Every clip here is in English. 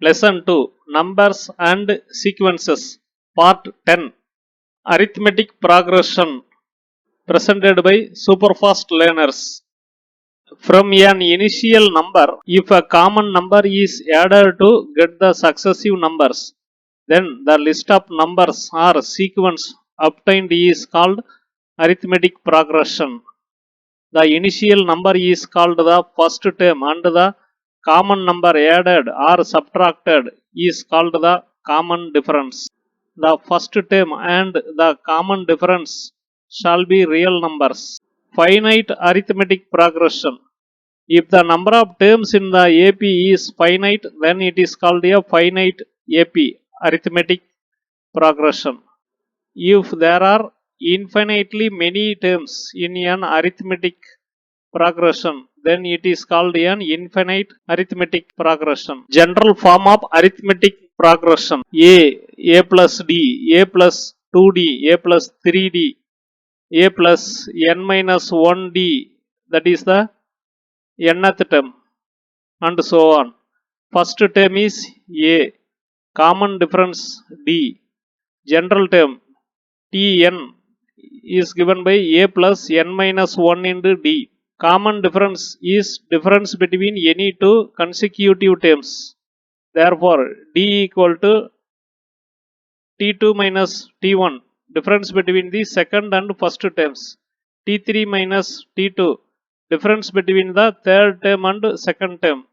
Lesson 2 Numbers and Sequences Part 10 Arithmetic Progression presented by Superfast Learners. From an initial number, if a common number is added to get the successive numbers, then the list of numbers or sequence obtained is called arithmetic progression. The initial number is called the first term and the common number added or subtracted is called the common difference. The first term and the common difference shall be real numbers. Finite arithmetic progression. If the number of terms in the AP is finite, then it is called a finite AP arithmetic progression. If there are infinitely many terms in an arithmetic progression, then it is called an infinite arithmetic progression. General form of arithmetic progression: a plus d, a plus 2d, a plus 3d, a plus n minus 1d, that is the nth term, and so on. First term is a, common difference d, general term tn is given by a plus n minus 1 into d. Common difference is difference between any two consecutive terms. Therefore, d equal to t2 minus t1, difference between the second and first terms. t3 minus t2, difference between the third term and second term.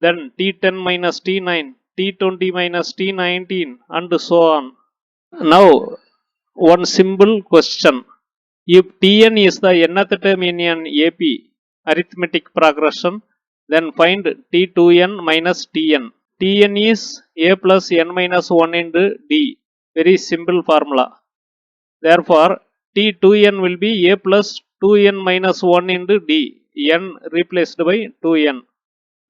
Then t10 minus t9, t20 minus t19, and so on. Now, one simple question. If Tn is the nth term in an AP arithmetic progression, then find T2n minus Tn. Tn is a plus n minus 1 into d. Very simple formula. Therefore, T2n will be a plus 2n minus 1 into d. N replaced by 2n.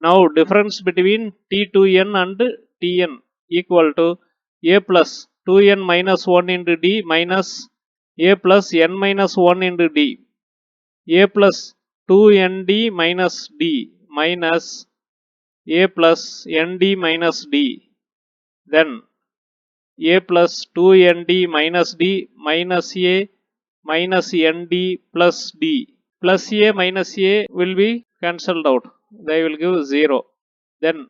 Now, difference between T2n and Tn equal to a plus 2n minus 1 into d minus a plus n minus 1 into d. A plus 2nd minus d minus a plus nd minus d. Then a plus 2nd minus d minus a minus nd plus d. Plus a minus a will be cancelled out. They will give 0. Then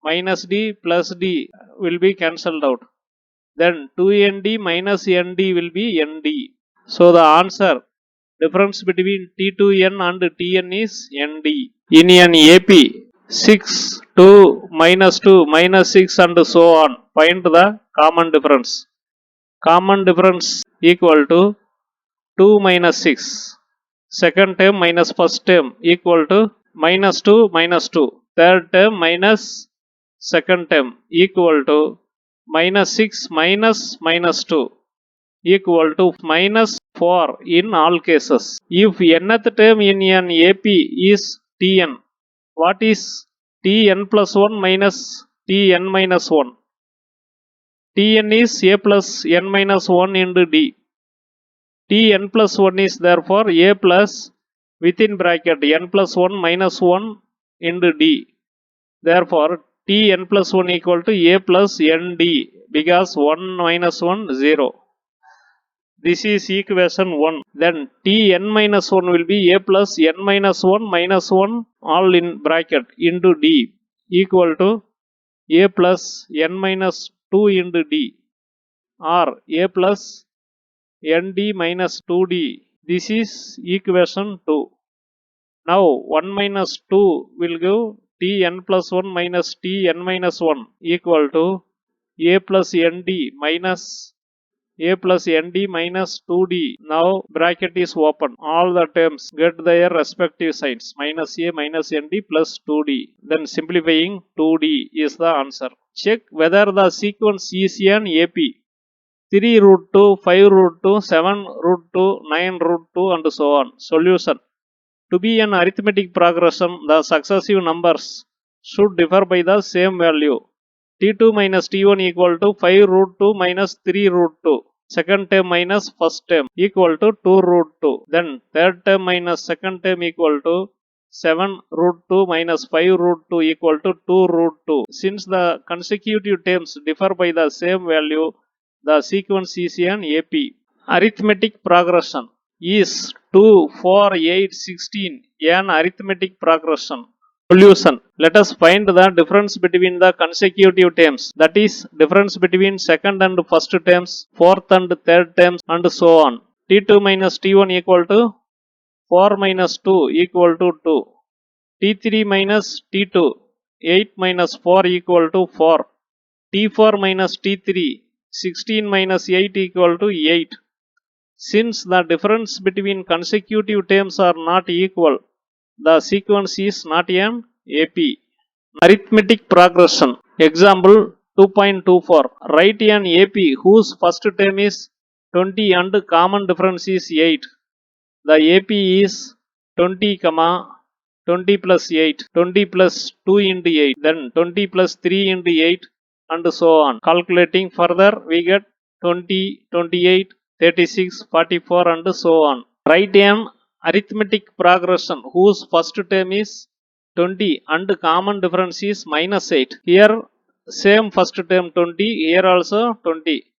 minus d plus d will be cancelled out. Then 2nd minus nd will be nd. So the answer, difference between T2n and Tn is nd. In an AP, 6, 2, minus 2, minus 6 and so on. Find the common difference. Common difference equal to 2 minus 6. Second term minus first term equal to minus 2 minus 2. Third term minus second term equal to minus 6 minus minus 2 equal to minus 4 in all cases. If nth term in an AP is Tn, what is Tn plus 1 minus Tn minus 1? Tn is a plus n minus 1 into d. Tn plus 1 is therefore a plus within bracket n plus 1 minus 1 into d. Therefore, Tn plus 1 equal to a plus nd, because 1 minus 1 0. This is equation 1. Then Tn minus 1 will be a plus n minus 1 minus 1 all in bracket into d equal to a plus n minus 2 into d, or a plus nd minus 2d. This is equation 2. Now 1 minus 2 will give Tn plus 1 minus Tn minus 1 equal to a plus nd minus a plus nd minus 2d. Now bracket is open. All the terms get their respective signs. Minus a minus nd plus 2d. Then simplifying 2d is the answer. Check whether the sequence is an AP. 3 root 2, 5 root 2, 7 root 2, 9 root 2 and so on. Solution. To be an arithmetic progression, the successive numbers should differ by the same value. T2 minus T1 equal to 5 root 2 minus 3 root 2. Second term minus first term equal to 2 root 2. Then third term minus second term equal to 7 root 2 minus 5 root 2 equal to 2 root 2. Since the consecutive terms differ by the same value, the sequence is an AP. Arithmetic progression is 2, 4, 8, 16 an arithmetic progression. Solution. Let us find the difference between the consecutive terms, that is difference between second and first terms, fourth and third terms, and so on. T2 minus T1 equal to 4 minus 2 equal to 2. T3 minus T2, 8 minus 4 equal to 4. T4 minus T3, 16 minus 8 equal to 8. Since the difference between consecutive terms are not equal, the sequence is not an AP. Arithmetic progression. Example 2.24. Write an AP whose first term is 20 and common difference is 8. The AP is 20, 20 plus 8, 20 plus 2 into 8, then 20 plus 3 into 8, and so on. Calculating further, we get 20, 28, 36, 44, and so on. Write an arithmetic progression whose first term is 20 and common difference is minus 8. Here same first term 20, here also 20.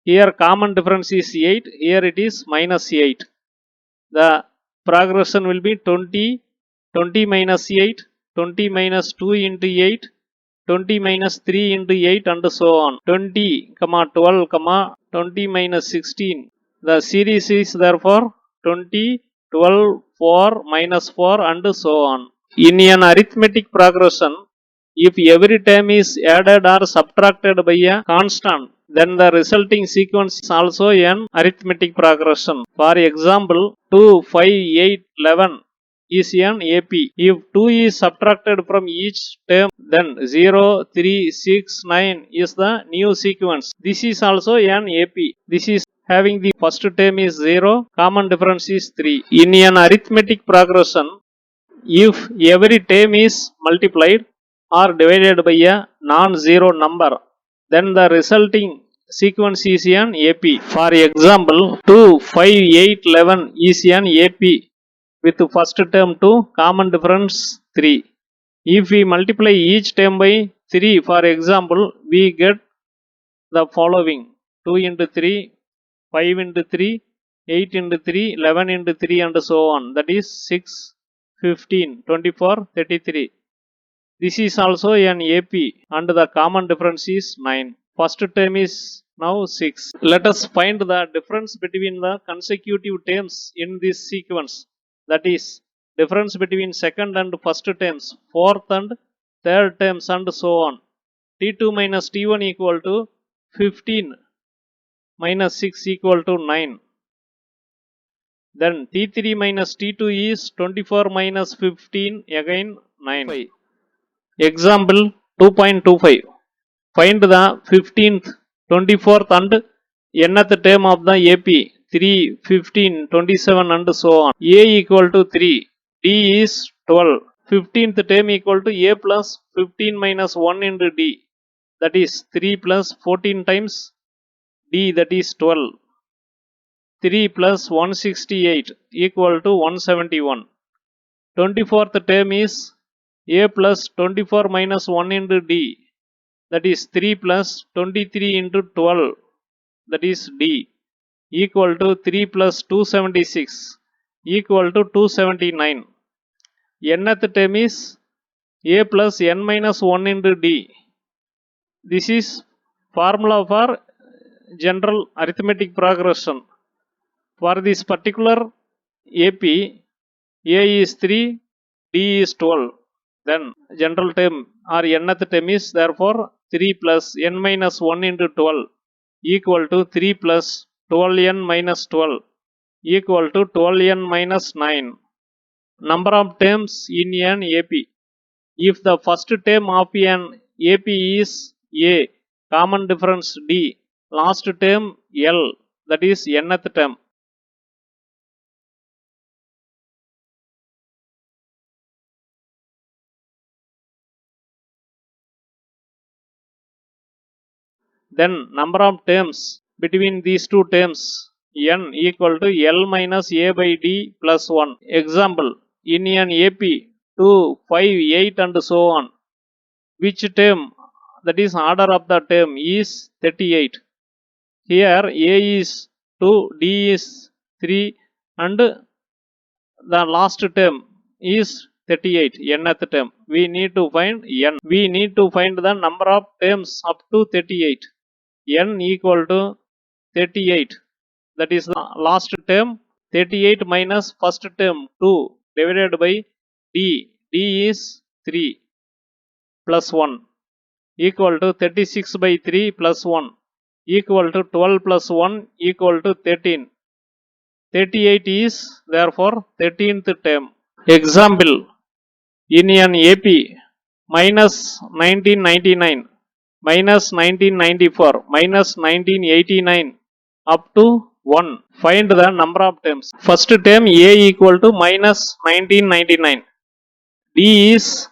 Here common difference is 8, here it is minus 8. The progression will be 20, 20 minus 8, 20 minus 2 into 8, 20 minus 3 into 8, and so on. 20, 12, 20 minus 16. The series is therefore 20, 12, 4, minus 4, and so on. In an arithmetic progression, if every term is added or subtracted by a constant, then the resulting sequence is also an arithmetic progression. For example, 2, 5, 8, 11 is an AP. If 2 is subtracted from each term, then 0, 3, 6, 9 is the new sequence. This is also an AP. This is having the first term is 0, common difference is 3. In an arithmetic progression, if every term is multiplied or divided by a non-zero number, then the resulting sequence is an AP. For example, 2, 5, 8, 11 is an AP with first term 2, common difference 3. If we multiply each term by 3, for example, we get the following: 2 into 3, 5 into 3, 8 into 3, 11 into 3, and so on. That is 6, 15, 24, 33. This is also an AP and the common difference is 9. First term is now 6. Let us find the difference between the consecutive terms in this sequence. That is difference between second and first terms, fourth and third terms, and so on. T2 minus T1 equal to 15 minus 6 equal to 9. Then T3 minus T2 is 24 minus 15, again 9. Example 2.25. Find the 15th, 24th and nth term of the AP. 3, 15, 27, and so on. A equal to 3. D is 12. 15th term equal to A plus 15 minus 1 into D. That is 3 plus 14 times D, that is 12. 3 plus 168 equal to 171. 24th term is A plus 24 minus 1 into D. That is 3 plus 23 into 12. That is D. Equal to 3 plus 276 equal to 279. Nth term is A plus n minus 1 into D. This is formula for general arithmetic progression. For this particular AP, A is 3, D is 12. Then general term or nth term is therefore 3 plus n minus 1 into 12 equal to 3 plus 12n minus 12 equal to 12n minus 9. Number of terms in an AP. If the first term of an AP is A, common difference D, last term L, that is nth term. Then number of terms between these two terms n equal to L minus A by D plus 1. Example in an AP 2, 5, 8 and so on. Which term, that is order of the term, is 38? Here A is 2, D is 3 and the last term is 38, nth term. We need to find n. We need to find the number of terms up to 38. N equal to 38. That is the last term. 38 minus first term 2 divided by D. D is 3 plus 1 equal to 36 by 3 plus 1 equal to 12 plus 1 equal to 13. 38 is therefore 13th term. Example, in an AP minus 1999, minus 1994, minus 1989 up to 1. Find the number of terms. First term A equal to minus 1999. D is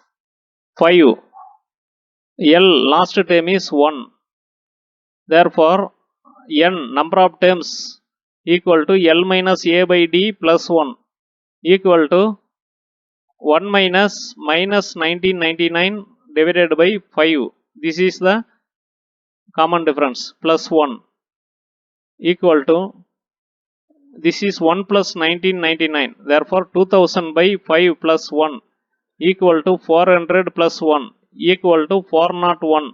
5. L last term is 1. Therefore, n number of terms equal to L minus A by D plus 1 equal to 1 minus minus 1999 divided by 5. This is the common difference, plus 1 equal to, this is 1 plus 1999. Therefore, 2000 by 5 plus 1 equal to 400 plus 1 equal to 401.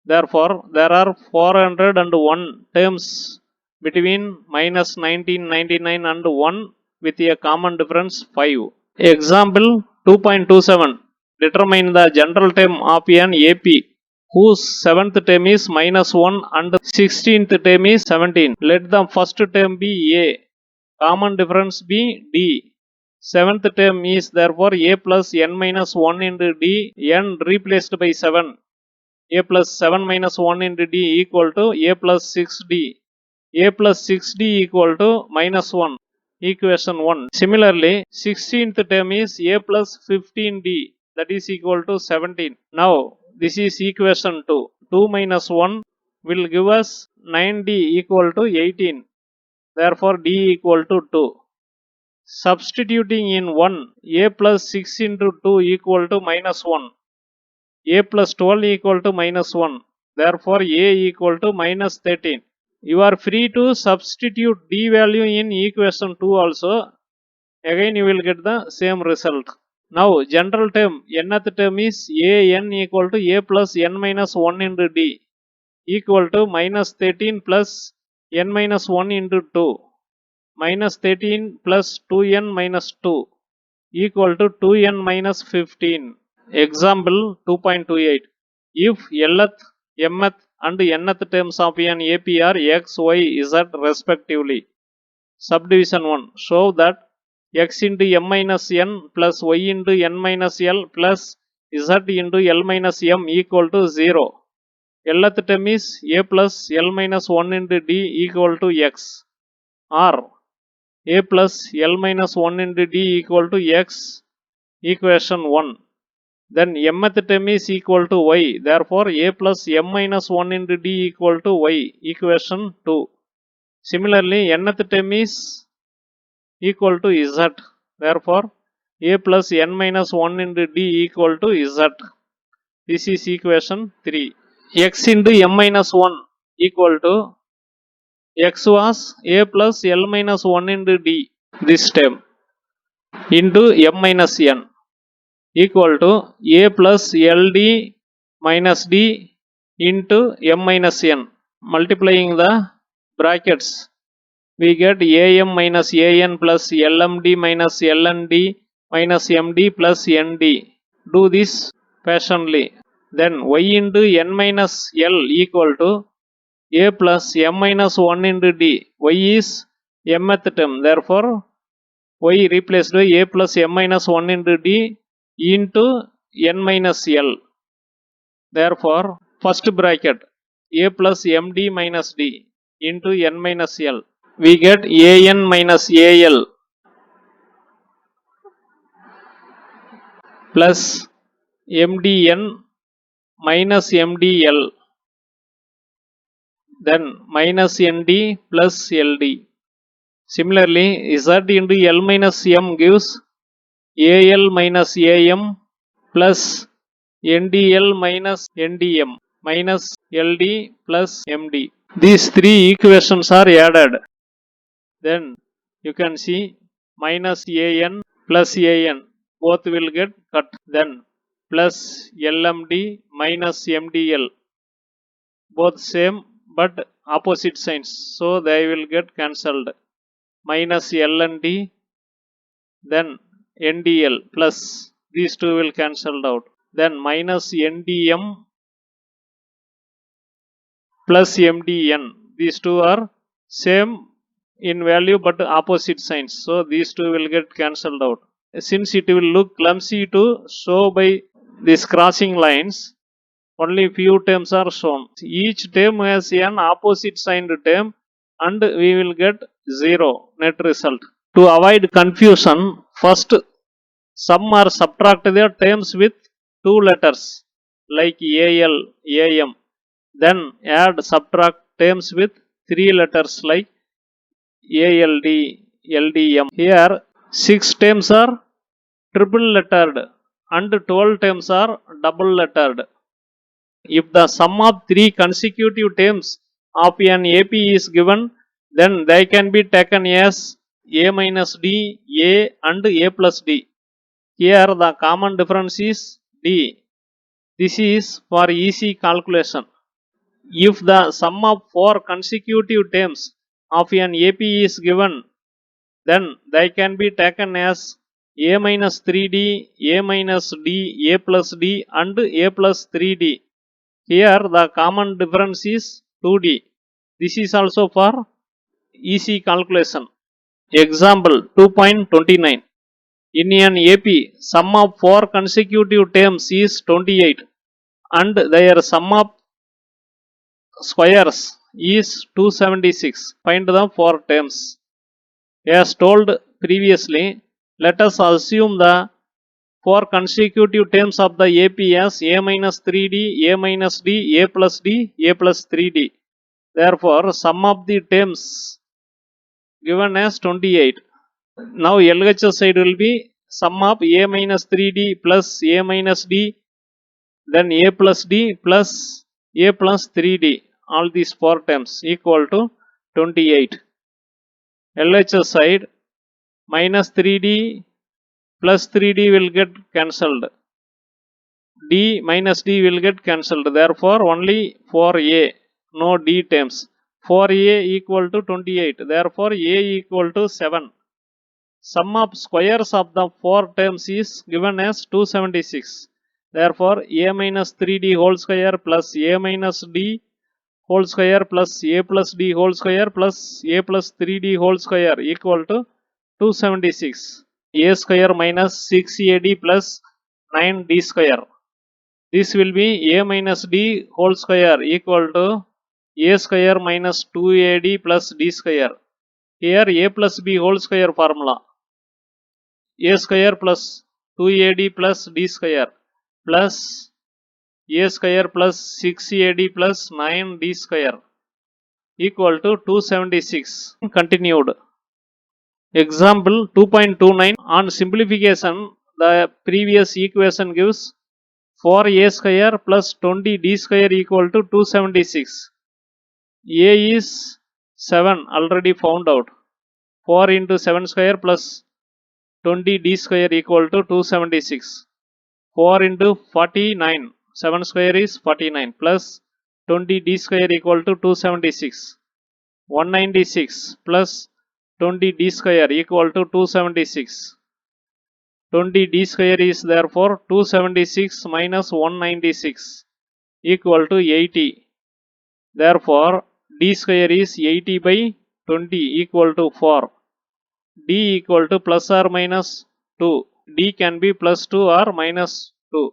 Therefore, there are 401 terms between minus 1999 and 1 with a common difference 5. Example 2.27. Determine the general term of an AP whose 7th term is minus 1 and 16th term is 17. Let the first term be A. Common difference be D. 7th term is therefore A plus n minus 1 into D. N replaced by 7. A plus 7 minus 1 into D equal to A plus 6D. A plus 6D equal to minus 1. Equation 1. Similarly, 16th term is A plus 15D, that is equal to 17. Now, this is equation 2. 2 minus 1 will give us 9D equal to 18. Therefore, D equal to 2. Substituting in 1, A plus 6 into 2 equal to minus 1. A plus 12 equal to minus 1. Therefore, A equal to minus 13. You are free to substitute D value in equation 2 also. Again you will get the same result. Now general term, nth term is A n equal to A plus n minus 1 into D equal to minus 13 plus n minus 1 into 2 minus 13 plus 2n minus 2 equal to 2n minus 15. Example 2.28. If Lth, Mth and nth terms of an AP are x, y, z respectively. Subdivision 1. Show that x into m minus n plus y into n minus l plus z into l minus m equal to 0. Lth term is a plus l minus 1 into d equal to x. Or a plus l minus 1 into d equal to x. Equation 1. Then mth term is equal to y. Therefore, a plus m minus 1 into d equal to y. Equation 2. Similarly, nth term is equal to z. Therefore, a plus n minus 1 into d equal to z. This is equation 3. X into m minus 1 equal to, x was a plus l minus 1 into d, this term, into m minus n equal to a plus ld minus d into m minus n. Multiplying the brackets, we get am minus an plus lmd minus lnd minus md plus nd. Do this patiently. Then y into n minus l equal to a plus m minus 1 into d. Y is mth term. Therefore, y replaced by a plus m minus 1 into d into n minus l. Therefore, first bracket a plus md minus d into n minus l. We get an minus al plus mdn minus mdl. Then minus nd plus ld. Similarly, z into l minus m gives AL minus AM plus NDL minus NDM minus LD plus MD. These three equations are added. Then you can see minus AN plus AN both will get cut. Then plus LMD minus MDL both same but opposite signs, so they will get cancelled. Minus LND, then NDL plus these two will cancelled out. Then minus NDM plus MDN, these two are same in value but opposite signs, so these two will get cancelled out. Since it will look clumsy to show by these crossing lines, only few terms are shown. Each term has an opposite signed term and we will get 0 net result. To avoid confusion, first sum or subtract the terms with 2 letters like AL, AM. Then add subtract terms with 3 letters like ALD, LDM. Here 6 terms are triple lettered and 12 terms are double lettered. If the sum of 3 consecutive terms of an AP is given, then they can be taken as A minus D, A and A plus D. Here the common difference is D. This is for easy calculation. If the sum of 4 consecutive terms of an AP is given, then they can be taken as A minus 3D, A minus D, A plus D and A plus 3D. Here the common difference is 2D. This is also for easy calculation. Example 2.29. In an AP, sum of 4 consecutive terms is 28 and their sum of squares is 276. Find the 4 terms. As told previously, let us assume the 4 consecutive terms of the AP as A minus 3D, A minus D, A plus D, A plus 3D. Therefore, sum of the terms given as 28. Now LHS side will be sum of A minus 3D plus A minus D, then A plus D plus A plus 3D. All these 4 terms equal to 28. LHS side minus 3D plus 3D will get cancelled. D minus D will get cancelled. Therefore, only 4A, no D terms. 4A equal to 28. Therefore, A equal to 7. Sum of squares of the 4 terms is given as 276. Therefore, A minus 3D whole square plus A minus D whole square plus A plus D whole square plus A plus 3D whole square equal to 276. A square minus 6AD plus 9D square. This will be A minus D whole square equal to A square minus 2AD plus D square. Here A plus B whole square formula. A square plus 2AD plus D square plus A square plus 6AD plus 9D square equal to 276. Continued. Example 2.29. On simplification, the previous equation gives 4A square plus 20D square equal to 276. A is 7, already found out. 4 into 7 square plus 20D square equal to 276. 4 into 49. 7 square is 49 plus 20D square equal to 276. 196 plus 20D square equal to 276. 20D square is therefore 276 minus 196 equal to 80. Therefore, D square is 80 by 20 equal to 4. D equal to plus or minus 2. D can be plus 2 or minus 2.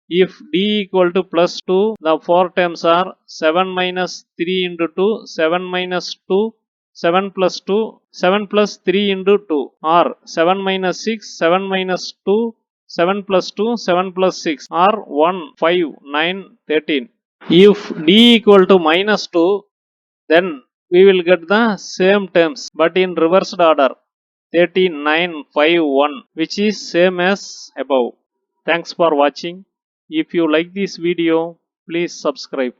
If D equal to plus 2, the 4 terms are 7 minus 3 into 2, 7 minus 2, 7 plus 2, 7 plus 3 into 2, or 7 minus 6, 7 minus 2, 7 plus 2, 7 plus 6, or 1, 5, 9, 13. If D equal to minus 2, then we will get the same terms but in reversed order. 3951, which is same as above. Thanks for watching. If you like this video, please subscribe.